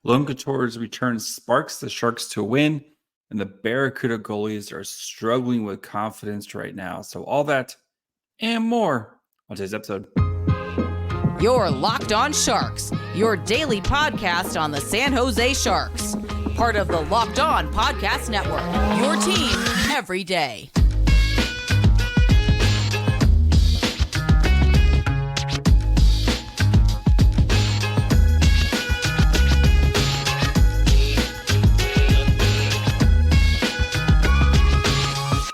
Logan Couture's return sparks the Sharks to win, and the Barracuda goalies are struggling with confidence right now. So, all that and more on today's episode. You're Locked On Sharks, your daily podcast on the San Jose Sharks. Part of the Locked On Podcast Network, your team every day.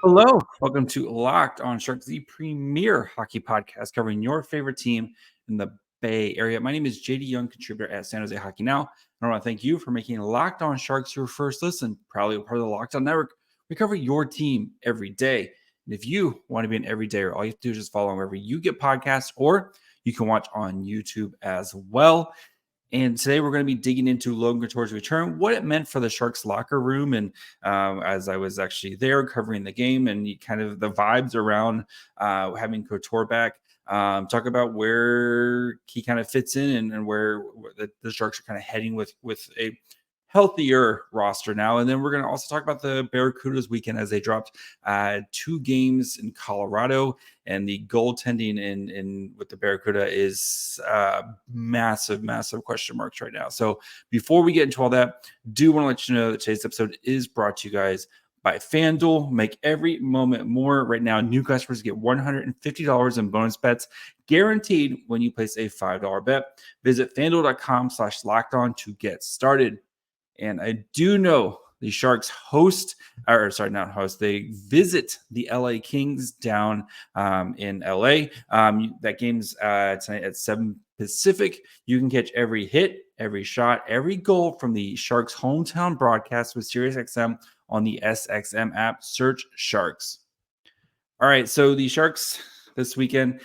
Hello, welcome to Locked On Sharks, the premier hockey podcast covering your favorite team in the Bay Area. My name is JD Young, contributor at San Jose Hockey Now. I want to thank you for making Locked On Sharks your first listen. Proudly a part of the Locked On Network. We cover your team every day. And if you want to be an everydayer, all you have to do is just follow wherever you get podcasts, or you can watch on YouTube as well. And today we're going to be digging into Logan Couture's return, what it meant for the Sharks locker room. And as I was actually there covering the game and kind of the vibes around having Couture back, talk about where he kind of fits in and where the Sharks are kind of heading with a healthier roster now. And then we're going to also talk about the Barracuda's weekend as they dropped 2 games in Colorado, and the goaltending in with the Barracuda is massive question marks right now. So before we get into all that, do want to let you know that today's episode is brought to you guys by FanDuel. Make every moment more. Right now, new customers get $150 in bonus bets guaranteed when you place a $5 bet. Visit FanDuel.com/lockedon to get started. And I do know the Sharks they visit the LA Kings down in LA. That game's tonight at 7 Pacific. You can catch every hit, every shot, every goal from the Sharks hometown broadcast with SiriusXM on the SXM app. Search Sharks. All right, so the Sharks this weekend,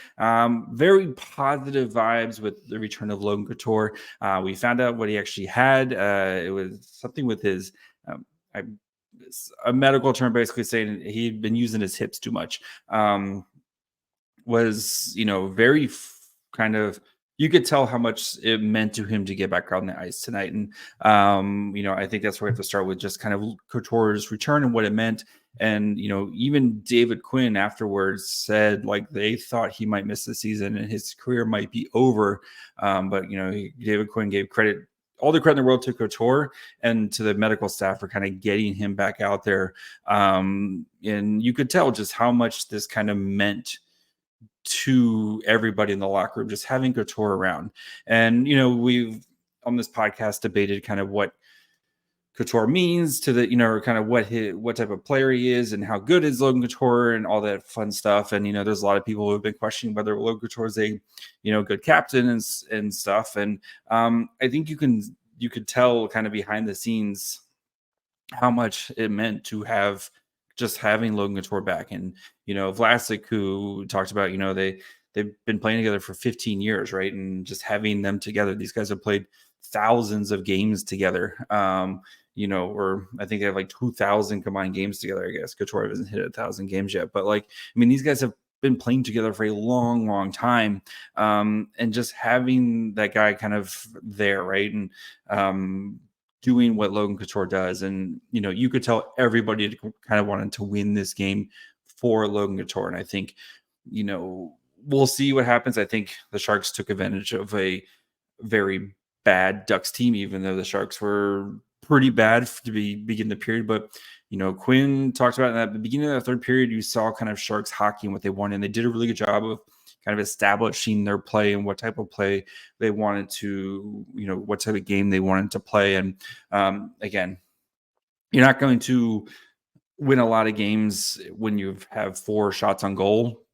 very positive vibes with the return of Logan Couture. We found out what he actually had. It was something with his, a medical term basically saying he'd been using his hips too much. Was, very kind of, you could tell how much it meant to him to get back on the ice tonight. And, I think that's where we have to start with just kind of Couture's return and what it meant. And, even David Quinn afterwards said like they thought he might miss the season and his career might be over. But, David Quinn gave all the credit in the world to Couture and to the medical staff for kind of getting him back out there. And you could tell just how much this kind of meant to everybody in the locker room, just having Couture around. And, we've on this podcast debated kind of what Couture means to the, kind of what type of player he is and how good is Logan Couture and all that fun stuff. And, there's a lot of people who have been questioning whether Logan Couture is a, good captain and stuff. And I think you could tell kind of behind the scenes how much it meant to have just having Logan Couture back. And, Vlasic, who talked about, they've been playing together for 15 years, right? And just having them together, these guys have played thousands of games together. Or I think they have like 2,000 combined games together. I guess Couture hasn't hit 1,000 games yet, but these guys have been playing together for a long time. And just having that guy kind of there, right? And doing what Logan Couture does. And, you could tell everybody kind of wanted to win this game for Logan Couture. And I think, we'll see what happens. I think the Sharks took advantage of a very bad Ducks team, even though the Sharks were pretty bad to begin the period. But, Quinn talked about at the beginning of the third period, you saw kind of Sharks hockey and what they wanted. And they did a really good job of kind of establishing their play and what type of play they wanted to, what type of game they wanted to play. And again, you're not going to win a lot of games when you have 4 shots on goal,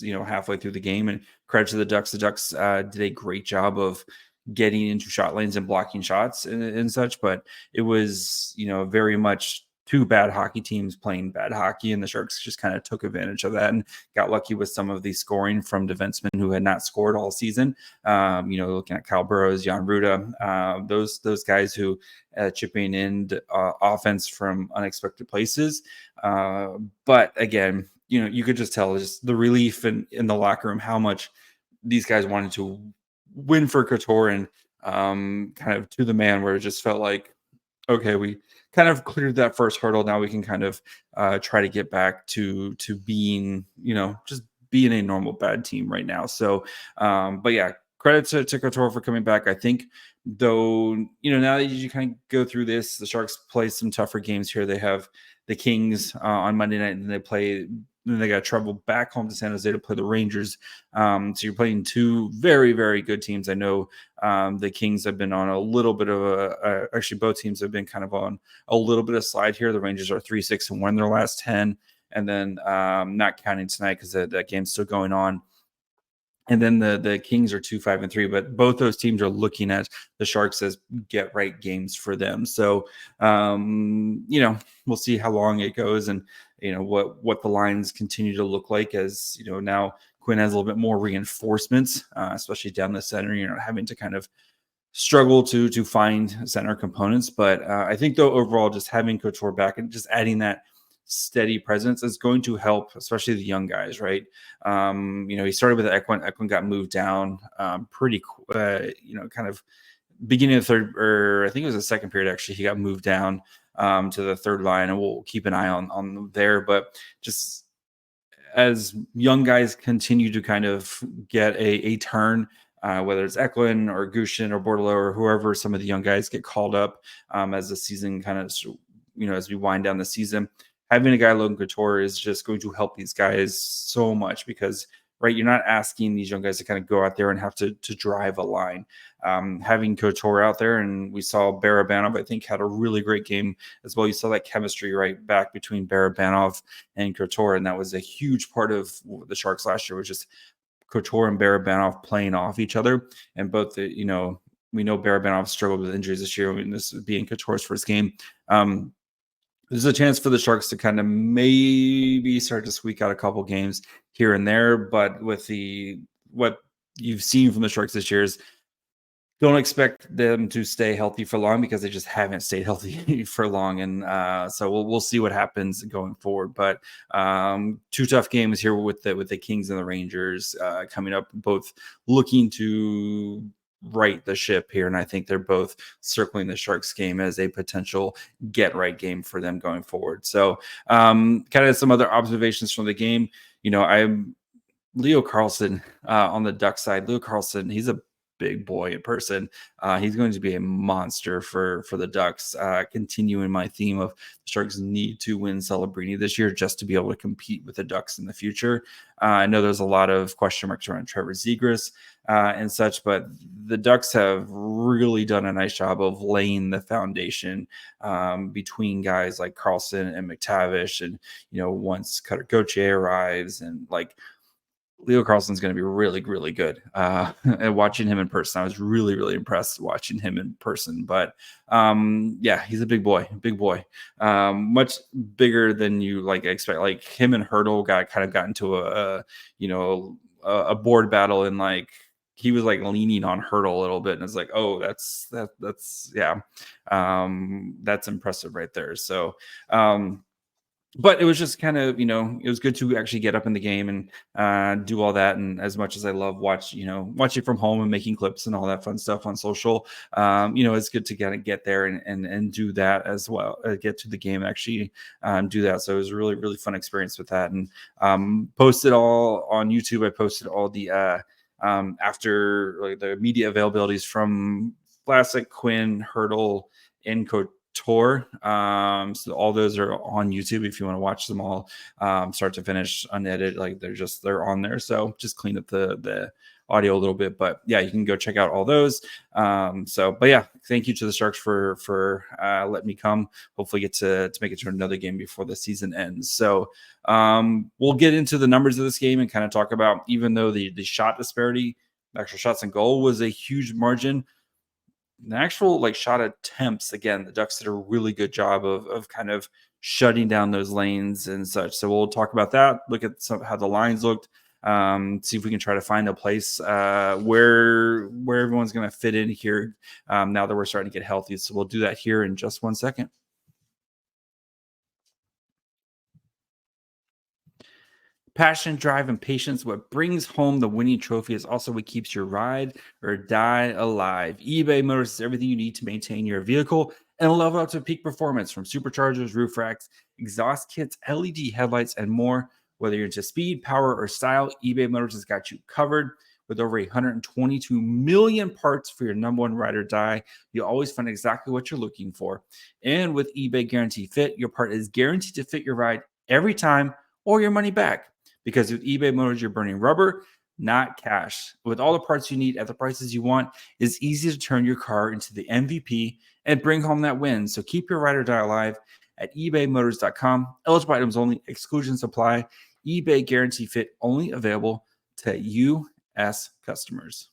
halfway through the game. And credit to the Ducks. The Ducks did a great job of getting into shot lanes and blocking shots and such. But it was, very much 2 bad hockey teams playing bad hockey, and the Sharks just kind of took advantage of that and got lucky with some of the scoring from defensemen who had not scored all season. Looking at Kyle Burrows, Jan Ruda, those guys who chipping in offense from unexpected places. But again, you could just tell just the relief in the locker room, how much these guys wanted to win for Couture. And kind of to the man, where it just felt like, okay, we kind of cleared that first hurdle. Now we can kind of try to get back to being, just being a normal bad team right now. So, but yeah, credit to Couture for coming back. I think, though, now that you kind of go through this, the Sharks play some tougher games here. They have the Kings on Monday night, and then they got trouble back home to San Jose to play the Rangers. So you're playing two very, very good teams. I know the Kings have been on a little bit of actually both teams have been kind of on a little bit of slide here. The Rangers are 3-6-1 in their last 10, and then not counting tonight because that game's still going on. And then the Kings are 2-5-3, but both those teams are looking at the Sharks as get right games for them. So, we'll see how long it goes, and what the lines continue to look like as now Quinn has a little bit more reinforcements, especially down the center. You're not having to kind of struggle to find center components. But I think, though, overall, just having Couture back and just adding that steady presence is going to help, especially the young guys, right? He started with Eklund. Eklund got moved down pretty, kind of beginning of the third, or I think it was the second period, actually. He got moved down to the third line, and we'll keep an eye on there. But just as young guys continue to kind of get a turn, whether it's Eklund or Gushin or Bordelot or whoever, some of the young guys get called up as the season kind of, as we wind down the season. Having a guy Logan Couture is just going to help these guys so much because, right, you're not asking these young guys to kind of go out there and have to drive a line. Having Couture out there, and we saw Barabanov, I think, had a really great game as well. You saw that chemistry right back between Barabanov and Couture, and that was a huge part of the Sharks last year, was just Couture and Barabanov playing off each other. And both, we know Barabanov struggled with injuries this year, and this being Couture's first game. There's a chance for the Sharks to kind of maybe start to squeak out a couple games here and there, but with what you've seen from the Sharks this year is don't expect them to stay healthy for long, because they just haven't stayed healthy for long. And so we'll see what happens going forward. But two tough games here with the Kings and the Rangers coming up, both looking to right the ship here, and I think they're both circling the Sharks game as a potential get right game for them going forward. So kind of some other observations from the game. I'm Leo Carlsson on the Duck side. Leo Carlsson, he's a big boy in person. He's going to be a monster for the Ducks. Continuing my theme of the Sharks need to win Celebrini this year just to be able to compete with the Ducks in the future. I know there's a lot of question marks around Trevor Zegras and such, but the Ducks have really done a nice job of laying the foundation between guys like Carlson and McTavish. And, once Cutter Gauthier arrives, and Leo Carlson's going to be really, really good. And watching him in person, I was really, really impressed watching him in person. But yeah, he's a big boy, much bigger than you expect. Like him and Hurdle got into a board battle, and he was leaning on Hurdle a little bit, and it's oh, that's yeah, that's impressive right there. So. But it was just kind of, it was good to actually get up in the game and do all that. And as much as I love watching from home and making clips and all that fun stuff on social, it's good to get there and do that as well. Get to the game, actually do that. So it was a really, really fun experience with that. And posted all on YouTube. I posted all the after the media availabilities from Vlasic, Quinn, Hurdle, and Couture. So all those are on YouTube if you want to watch them all start to finish unedited. They're on there. So just clean up the audio a little bit, but yeah, you can go check out all those. But yeah, thank you to the Sharks for letting me come. Hopefully get to make it to another game before the season ends. So we'll get into the numbers of this game and kind of talk about, even though the shot disparity, actual shots and goal was a huge margin, the actual shot attempts, again, the Ducks did a really good job of kind of shutting down those lanes and such. So we'll talk about that, look at how the lines looked, see if we can try to find a place where everyone's going to fit in here now that we're starting to get healthy. So we'll do that here in just 1 second. Passion, drive, and patience. What brings home the winning trophy is also what keeps your ride or die alive. eBay Motors is everything you need to maintain your vehicle and level up to peak performance, from superchargers, roof racks, exhaust kits, LED headlights, and more. Whether you're into speed, power, or style, eBay Motors has got you covered. With over 122 million parts for your number one ride or die, you always find exactly what you're looking for. And with eBay Guarantee Fit, your part is guaranteed to fit your ride every time or your money back. Because with eBay Motors, you're burning rubber, not cash. With all the parts you need at the prices you want, it's easy to turn your car into the MVP and bring home that win. So keep your ride or die alive at ebaymotors.com. Eligible items only, exclusions apply. eBay Guarantee Fit only available to U.S. customers.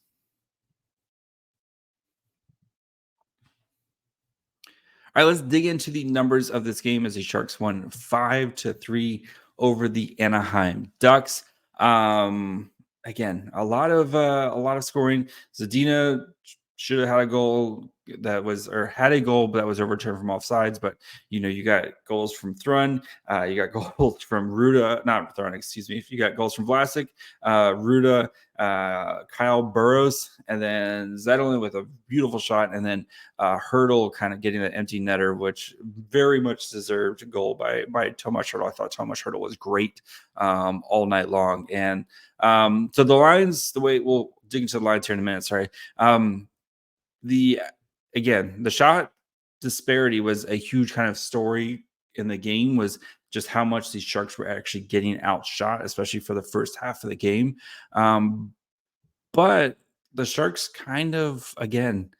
All right, let's dig into the numbers of this game as the Sharks won 5-3 over the Anaheim Ducks. Again, a lot of scoring. Zadina should have had a goal had a goal that was overturned from offsides, but you got goals from Thrun, you got goals from Ruda, not Thrun, excuse me. You got goals from Vlasic, Ruda, Kyle Burrows, and then Zetterlund with a beautiful shot, and then Hurdle kind of getting the empty netter, which very much deserved goal by Tomas Hurdle. I thought Tomas Hurdle was great all night long, and so the lines, the way we'll dig into the lines here in a minute. Sorry. The shot disparity was a huge kind of story in the game, was just how much these Sharks were actually getting outshot, especially for the first half of the game. But the Sharks kind of, again,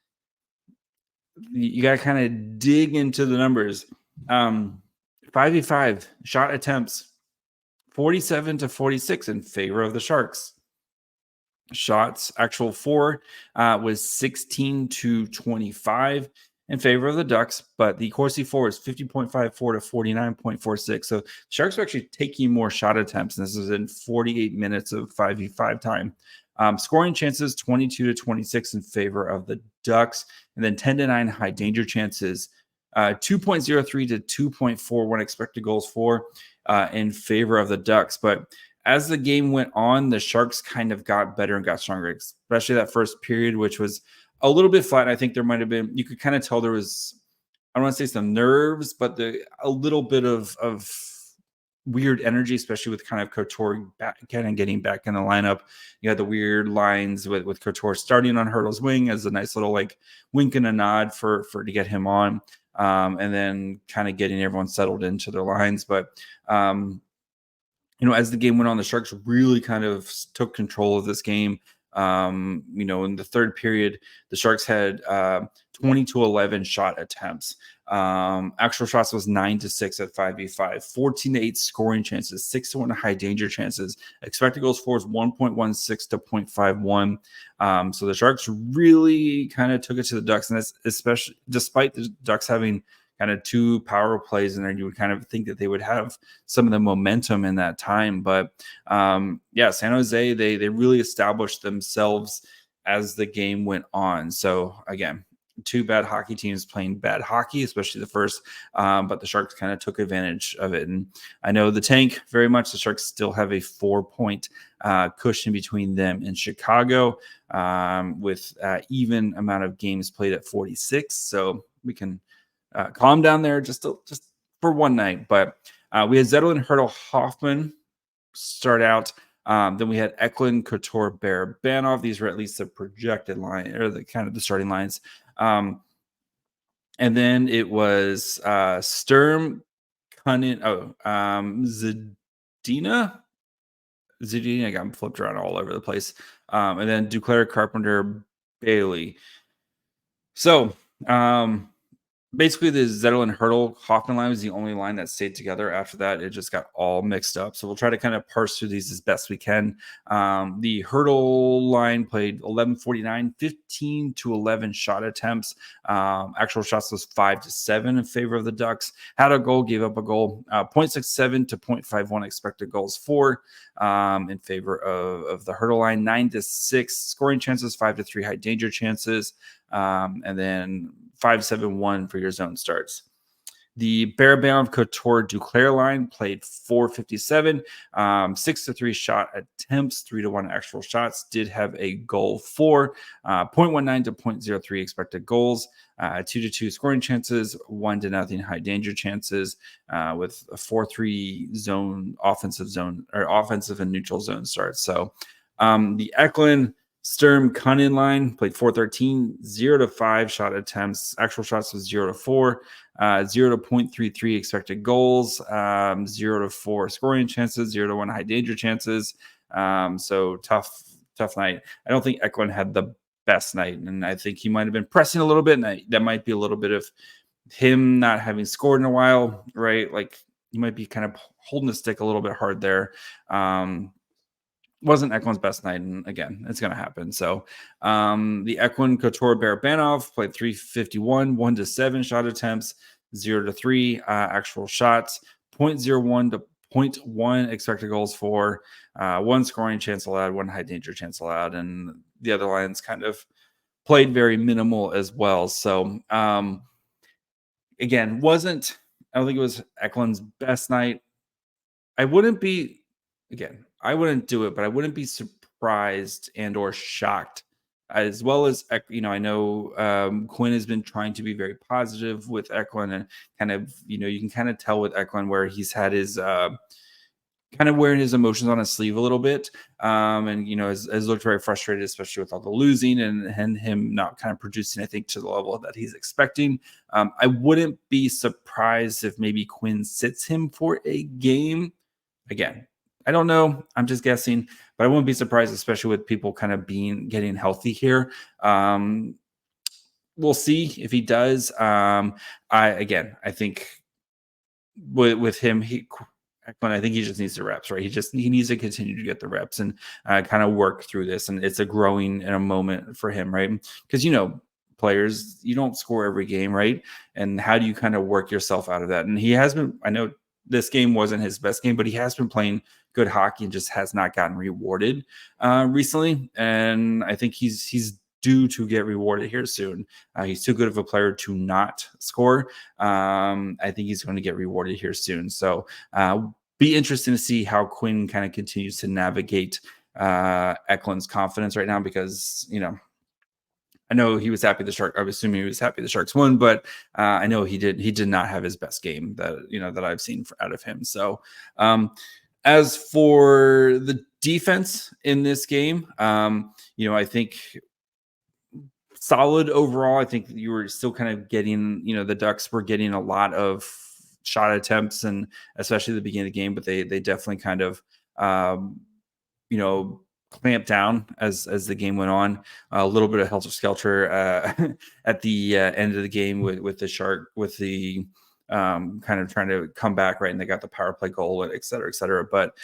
you got to kind of dig into the numbers. 5v5 shot attempts, 47-46 in favor of the Sharks. Shots actual for was 16-25 in favor of the Ducks, but the Corsi for is 50.54 to 49.46. So Sharks are actually taking more shot attempts, and this is in 48 minutes of 5v5 time. Scoring chances 22-26 in favor of the Ducks, and then 10-9 high danger chances, 2.03 to 2.41 expected goals for in favor of the Ducks. But as the game went on, the Sharks kind of got better and got stronger, especially that first period, which was a little bit flat. I think there might have been, you could kind of tell there was, I don't want to say some nerves, but a little bit of weird energy, especially with kind of Couture kind of getting back in the lineup. You had the weird lines with Couture starting on Hurdle's wing as a nice little like wink and a nod for to get him on, and then kind of getting everyone settled into their lines. But as the game went on, the Sharks really kind of took control of this game. In the third period, the Sharks had 20-11 shot attempts. Actual shots was 9-6 at 5v5, 14-8 scoring chances, 6-1 high danger chances. Expected goals for is 1.16 to 0.51. So the Sharks really kind of took it to the Ducks, and that's especially despite the Ducks having kind of two power plays in there, you would kind of think that they would have some of the momentum in that time. But San Jose, they really established themselves as the game went on. So again, two bad hockey teams playing bad hockey, especially the first, but the Sharks kind of took advantage of it. And I know the tank very much, the Sharks still have a 4-point cushion between them and Chicago, with even amount of games played at 46. So we can calm down there just for one night. But we had Zetterlund, Hurdle, Hoffman start out. Then we had Eklund, Couture, Barabanov. These were at least the projected line, or the kind of the starting lines. And then it was Sturm, Cunnin, Zadina. I got flipped around all over the place. And then Duclair, Carpenter, Bailey. So basically, the Zetterlund Hurdle Hoffman line was the only line that stayed together. After that, it just got all mixed up. So we'll try to kind of parse through these as best we can. The Hurdle line played 11:49, 15-11 shot attempts. Actual shots was 5-7 in favor of the Ducks. Had a goal, gave up a goal. 0.67 to 0.51 expected goals for in favor of the Hurdle line. 9-6 scoring chances, 5-3 high danger chances, and then 5-7-1 for your zone starts. The Barabanov Couture Duclair line played 457, 6-3 shot attempts, 3-1 actual shots, did have a goal for 0.19 to 0.03 expected goals, 2-2 scoring chances, 1-0 high danger chances, with a 4-3 zone, offensive and neutral zone starts. So the Eklund Sturm Cunnin line played 413, 0-5 shot attempts. Actual shots was 0-4, 0-0.33 expected goals, 0-4 scoring chances, 0-1 high danger chances. So tough night. I don't think Eklund had the best night, and I think he might have been pressing a little bit, and that might be a little bit of him not having scored in a while, right? Like he might be kind of holding the stick a little bit hard there. Wasn't Eklund's best night, and again, it's going to happen. So the Eklund Couture Barabanov played 351, 1-7 shot attempts, 0-3 actual shots, 0.01 to 0.1 expected goals for, 1 scoring chance allowed, 1 high danger chance allowed, and the other lines kind of played very minimal as well. So again, I don't think it was Eklund's best night. I wouldn't do it, but I wouldn't be surprised and or shocked. As well as, I know Quinn has been trying to be very positive with Eklund, and kind of, you can kind of tell with Eklund where he's had his kind of wearing his emotions on his sleeve a little bit, and has looked very frustrated, especially with all the losing and him not kind of producing, I think, to the level that he's expecting. I wouldn't be surprised if maybe Quinn sits him for a game. Again, I don't know. I'm just guessing, but I wouldn't be surprised, especially with people kind of getting healthy here. We'll see if he does. I think with him, I think he just needs the reps, right? He needs to continue to get the reps and kind of work through this. And it's a growing in a moment for him, right? Because players, you don't score every game, right? And how do you kind of work yourself out of that? And he has been. I know this game wasn't his best game, but he has been playing good hockey and just has not gotten rewarded recently. And I think he's due to get rewarded here soon. He's too good of a player to not score. I think he's going to get rewarded here soon. So be interesting to see how Quinn kind of continues to navigate Eklund's confidence right now, because, I know he was happy I'm assuming he was happy the Sharks won, but I know he did not have his best game that I've seen out of him. So as for the defense in this game, I think solid overall. I think you were still kind of getting, the Ducks were getting a lot of shot attempts, and especially at the beginning of the game, but they definitely kind of, clamped down as the game went on. A little bit of helter skelter at the end of the game with the kind of trying to come back, right? And they got the power play goal, et cetera, et cetera. But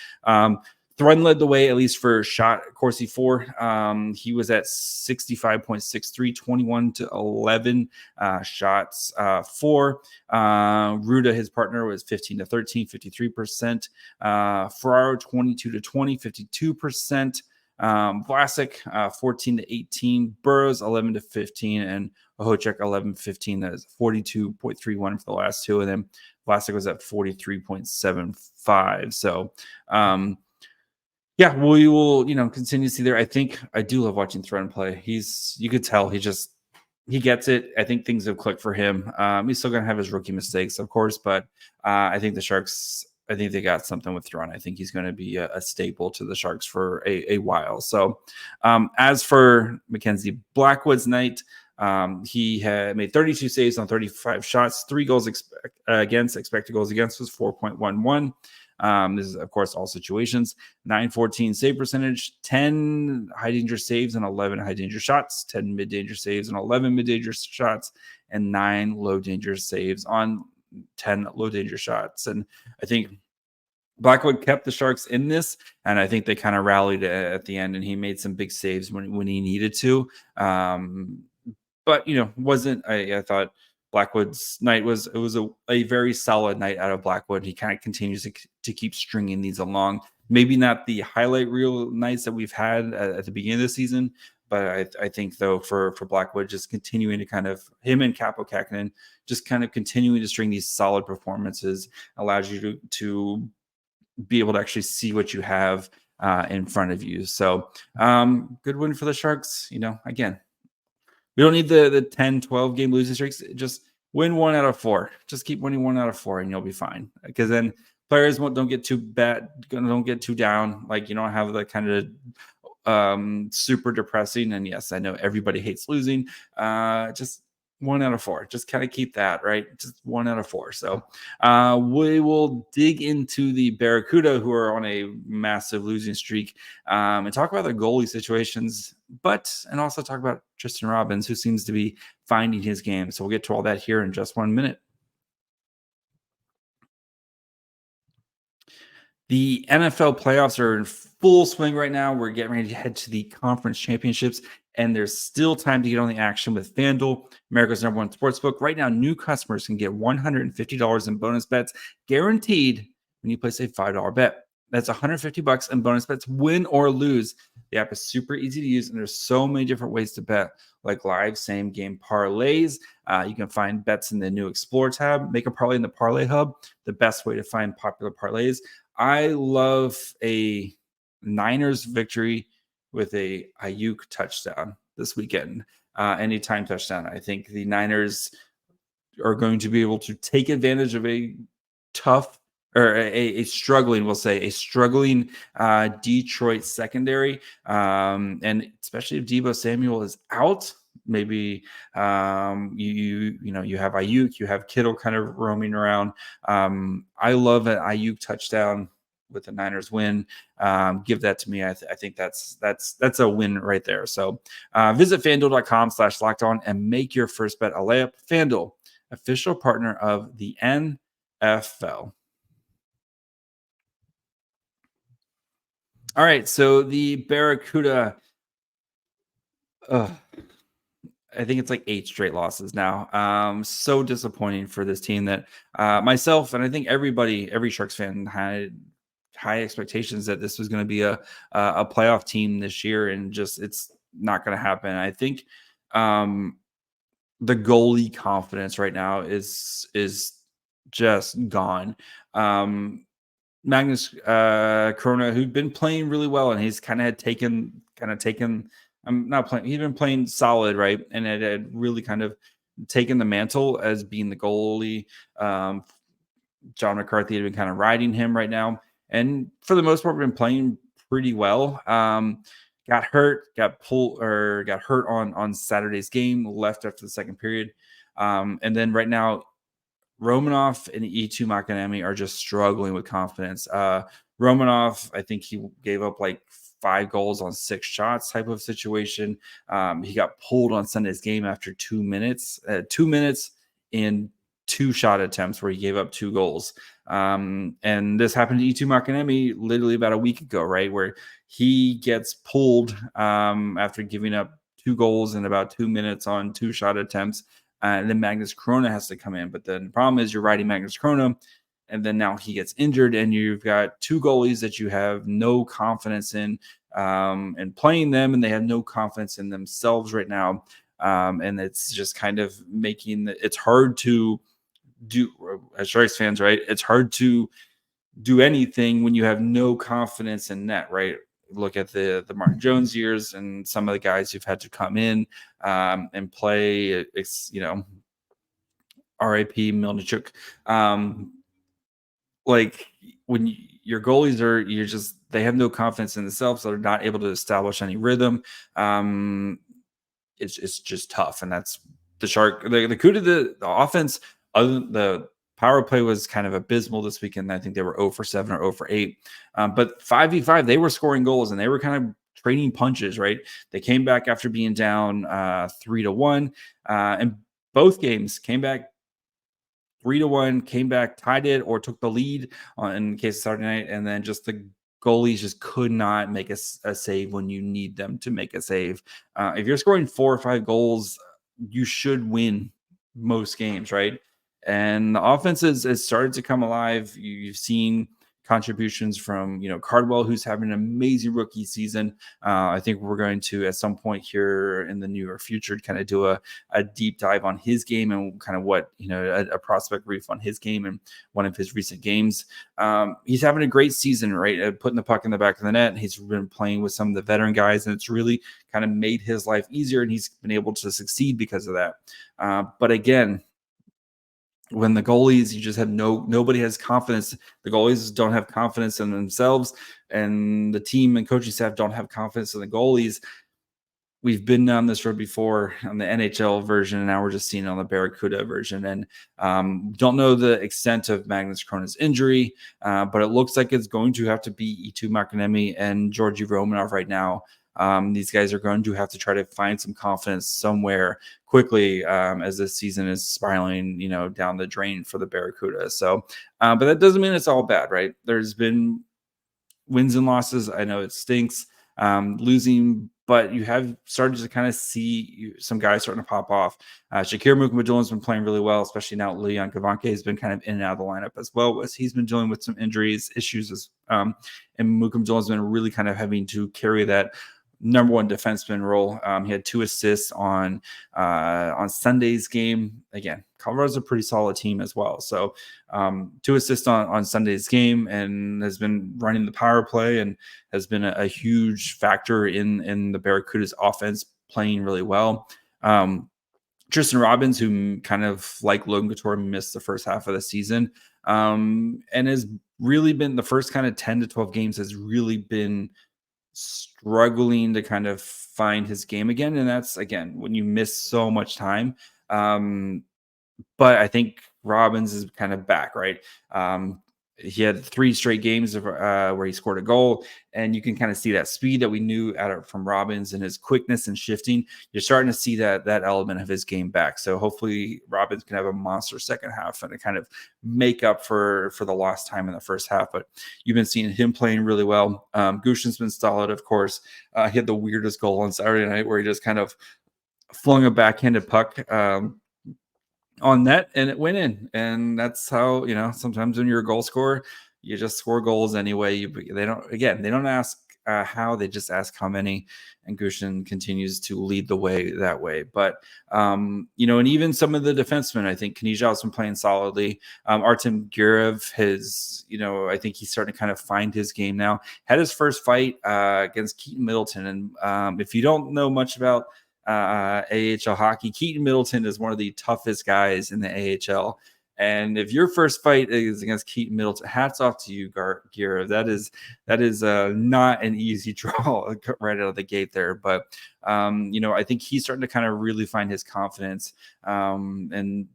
Thrun led the way, at least for shot Corsi 4. He was at 65.63, 21-11 shots for. Ruda, his partner, was 15-13, 53%. Ferraro, 22-20, 52%. Vlasic, 14-18. Burrows, 11-15. And Ohocek, 11-15. That is 42.31 for the last two. And then Vlasic was at 43.75. So, yeah, we will, continue to see there. I do love watching Thrun play. You could tell he gets it. I think things have clicked for him. He's still going to have his rookie mistakes, of course, but I think the Sharks, they got something with Thrun. I think he's going to be a staple to the Sharks for a while. So as for Mackenzie Blackwood's night, he had made 32 saves on 35 shots, 3 goals against. Expected goals against was 4.11. This is, of course, all situations. 914 save percentage, 10 high danger saves and 11 high danger shots, 10 mid danger saves and 11 mid danger shots, and 9 low danger saves on 10 low danger shots. And I think Blackwood kept the Sharks in this, and I think they kind of rallied at the end, and he made some big saves when he needed to. But wasn't I thought Blackwood's night was a very solid night out of Blackwood. He kind of continues to keep stringing these along. Maybe not the highlight reel nights that we've had at the beginning of the season, But I think though for Blackwood, just continuing to kind of him and Capo Kakinen, just kind of continuing to string these solid performances allows you to be able to actually see what you have in front of you. So good win for the Sharks. Again, we don't need the 10, 12 game losing streaks. Just win 1 out of 4. Just keep winning 1 out of 4 and you'll be fine. Because then players don't get too bad, don't get too down. Like you don't have the kind of super depressing. And yes, I know everybody hates losing. Just 1 out of 4. Just kind of keep that, right? Just 1 out of 4. So we will dig into the Barracuda, who are on a massive losing streak, and talk about the goalie situations, and also talk about Tristan Robbins, who seems to be finding his game. So we'll get to all that here in just 1 minute. The NFL playoffs are in full swing right now. We're getting ready to head to the conference championships, and there's still time to get on the action with FanDuel, America's #1 sportsbook. Right now, new customers can get $150 in bonus bets guaranteed when you place a $5 bet. That's $150 in bonus bets, win or lose. The app is super easy to use, and there's so many different ways to bet, like live same game parlays. You can find bets in the new Explore tab. Make a parlay in the Parlay Hub, the best way to find popular parlays. I love a Niners victory with a Ayuk touchdown this weekend. Anytime touchdown. I think the Niners are going to be able to take advantage of a tough or a struggling, we'll say, a struggling Detroit secondary. And especially if Deebo Samuel is out, maybe you have Ayuk, you have Kittle kind of roaming around. I love an Ayuk touchdown with the Niners win. Give that to me. I think that's a win right there. So visit FanDuel.com/lockedon and make your first bet a layup. FanDuel, official partner of the NFL. All right, so the Barracuda, I think it's like 8 straight losses now. So disappointing for this team that myself and I think every Sharks fan had high expectations that this was going to be a playoff team this year, and just it's not going to happen. I think the goalie confidence right now is just gone. Magnus Corona, who'd been playing really well, and he's kind of taken. I'm not playing. He'd been playing solid, right, and it had really kind of taken the mantle as being the goalie. John McCarthy had been kind of riding him right now, and for the most part, been playing pretty well. Got hurt on Saturday's game, left after the second period, and then right now, Romanov and E2 Makanemi are just struggling with confidence. Romanov, I think he gave up like 5 goals on 6 shots type of situation. He got pulled on Sunday's game after 2 minutes. 2 minutes in 2 shot attempts where he gave up 2 goals. And this happened to E2 Makanemi literally about a week ago, right? Where he gets pulled after giving up 2 goals in about 2 minutes on 2 shot attempts. And then Magnus Corona has to come in. But then the problem is you're riding Magnus Corona, and then now he gets injured, and you've got 2 goalies that you have no confidence in and playing them, and they have no confidence in themselves right now. And it's just kind of making it's hard to do, as Sharks fans, right? It's hard to do anything when you have no confidence in net, right? Look at the Martin Jones years and some of the guys who've had to come in and play, R.I.P. Milnichuk. Like when your goalies they have no confidence in themselves, so they're not able to establish any rhythm. It's just tough, and that's the the offense. The power play was kind of abysmal this weekend. I think they were 0 for 7 or 0 for 8. But 5v5, they were scoring goals, and they were kind of trading punches, right? They came back after being down 3-1, and both games came back 3-1, came back, tied it, or took the lead in the case of Saturday night, and then just the goalies just could not make a save when you need them to make a save. If you're scoring 4 or 5 goals, you should win most games, right? And the offense has started to come alive. You've seen contributions from, Cardwell, who's having an amazing rookie season. I think we're going to, at some point here in the near future, kind of do a deep dive on his game and kind of what, a prospect brief on his game and one of his recent games. He's having a great season, right? Putting the puck in the back of the net. He's been playing with some of the veteran guys, and it's really kind of made his life easier, and he's been able to succeed because of that. But again, when the goalies, you just have nobody has confidence. The goalies don't have confidence in themselves, and the team and coaching staff don't have confidence in the goalies. We've been down this road before on the NHL version, and now we're just seeing it on the Barracuda version. And don't know the extent of Magnus Krona's injury, but it looks like it's going to have to be Eetu Makiniemi and Georgi Romanov right now. These guys are going to have to try to find some confidence somewhere quickly as this season is spiraling, down the drain for the Barracuda. So, but that doesn't mean it's all bad, right? There's been wins and losses. I know it stinks losing, but you have started to kind of see some guys starting to pop off. Shakir Mukhamadullah's been playing really well, especially now Leon Kavanke has been kind of in and out of the lineup as well. As he's been dealing with some injuries, issues, and Mukhamadullah's been really kind of having to carry that number one defenseman role. He had 2 assists on Sunday's game. Again, Colorado's a pretty solid team as well. So 2 assists on Sunday's game, and has been running the power play and has been a huge factor in the Barracuda's offense, playing really well. Tristan Robbins, who kind of like Logan Couture, missed the first half of the season, and has really been the first kind of 10 to 12 games has really been struggling to kind of find his game again. And that's, again, when you miss so much time. But I think Robbins is kind of back, right? He had 3 straight games of, where he scored a goal, and you can kind of see that speed that we knew from Robbins and his quickness and shifting. You're starting to see that element of his game back. So hopefully Robbins can have a monster second half and to kind of make up for the lost time in the first half. But you've been seeing him playing really well. Gushin's been solid, of course. He had the weirdest goal on Saturday night where he just kind of flung a backhanded puck on net, and it went in. And that's how, sometimes when you're a goal scorer, you just score goals anyway. They don't ask how, they just ask how many, and Gushin continues to lead the way that way. But and even some of the defensemen, I think Knizhow's been playing solidly. Artem Gurev has, I think he's starting to kind of find his game now. Had his first fight against Keaton Middleton, and if you don't know much about AHL hockey, Keaton Middleton is one of the toughest guys in the AHL. And if your first fight is against Keaton Middleton, hats off to you, Gira. That is not an easy draw right out of the gate there. But I think he's starting to kind of really find his confidence and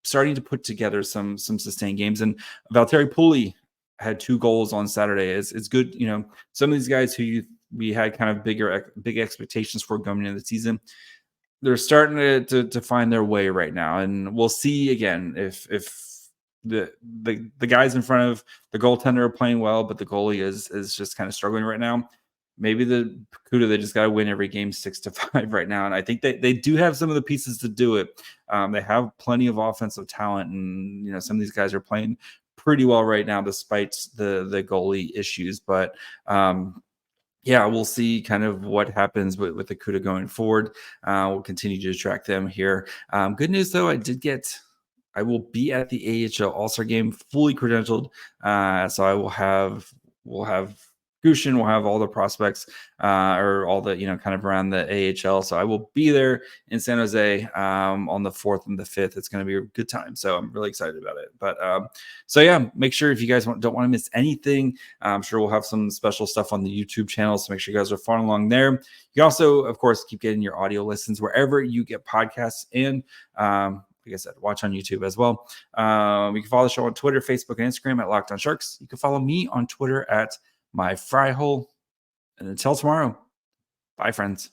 starting to put together some sustained games. And Valtteri Puoli had 2 goals on Saturday. It's good. Some of these guys who we had kind of big expectations for going into the season, they're starting to find their way right now. And we'll see again if the guys in front of the goaltender are playing well, but the goalie is just kind of struggling right now. Maybe the Barracuda, they just got to win every game 6-5 right now. And I think they do have some of the pieces to do it. They have plenty of offensive talent, and some of these guys are playing pretty well right now despite the goalie issues. But we'll see kind of what happens with the CUDA going forward. We'll continue to track them here. Good news, though, I will be at the AHL All-Star Game fully credentialed. So we'll have Gushin, we'll have all the prospects or all the, kind of around the AHL. So I will be there in San Jose on the 4th and the 5th. It's going to be a good time. So I'm really excited about it. But make sure if you guys don't want to miss anything, I'm sure we'll have some special stuff on the YouTube channel. So make sure you guys are following along there. You can also, of course, keep getting your audio listens wherever you get podcasts, and like I said, watch on YouTube as well. You can follow the show on Twitter, Facebook, and Instagram at Locked On Sharks. You can follow me on Twitter at My Fry Hole. And until tomorrow, bye, friends.